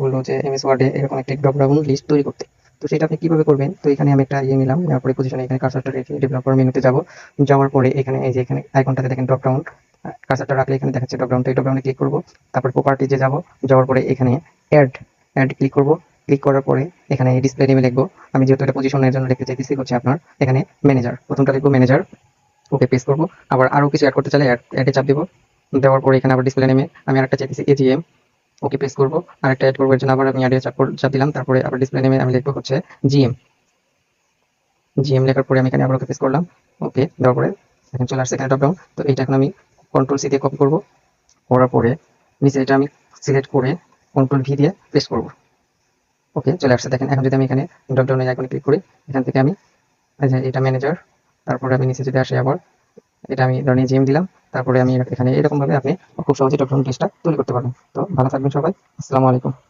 বললো যে এমএস ওয়ার্ডে এরকম একটা ড্রপ ডাউন লিস্ট তৈরি করতে। তো সেটা আপনি কিভাবে করবেন? তো এখানে আমি একটা নিলাম, নেওয়ার পরে পজিশনে এখানে কার্সারটা রেখে ডেভেলপার মেনুতে যাব। যাওয়ার পরে এখানে এই যে এখানে আইকনটাতে দেখেন ড্রপ ডাউন, কার্সারটা রাখলে এখানে দেখাচ্ছে ড্রপ ডাউন। তো এই ড্রপ ডাউনে ক্লিক করবো। তারপর প্রপার্টিজে যাব। যাওয়ার পরে এখানে অ্যাড অ্যাড ক্লিক করব। ক্লিক করার পরে এখানে ডিসপ্লে নেমে লিখবো। আমি যেহেতু এটা পজিশনের জন্য লিখতে চাইতেছি হচ্ছে আপনার এখানে ম্যানেজার, প্রথমটা লিখবো ম্যানেজার। ওকে পেস্ট করবো। আবার আরো কিছু অ্যাড করতে চাইলে অ্যাডে চাপ দিব। দেওয়ার পরে এখানে আবার ডিসপ্লে নেমে আমি আরেকটা চাইতেছি এজিএম। ওকে পেস্ট করবো। আরেকটা অ্যাড করবো, এর জন্য আবার আমি অ্যাডে চাপ দিলাম। তারপরে আবার ডিসপ্লে নেমে আমি লিখবো হচ্ছে জিএম। জিএম লেখার পরে আমি এখানে আবার ওকে পেস্ট করলাম। ওকে দেওয়ার পরে এখন চলে আসছে এখানে ড্রপ ডাউন। তো এইটা এখন আমি কন্ট্রোল সি দিয়ে কপি করবো। করার পরে নিচে এটা আমি সিলেক্ট করে কন্ট্রোল ভি দিয়ে পেস্ট করবো। ওকে চলে আসছে দেখেন। এখন যদি আমি এখানে ড্রপ ডাউনের আইকনে ক্লিক করি, এখান থেকে আমি এই যে এটা ম্যানেজার, তারপরে আমি নিচে যদি আসি আবার এটা আমি ধরেন জিএম দিলাম। তারপরে আমি এখানে এরকম ভাবে আপনি খুব সহজে ড্রপ ডাউন লিস্টটা তৈরি করতে পারবেন। তো ভালো থাকবেন সবাই। আসসালামু আলাইকুম।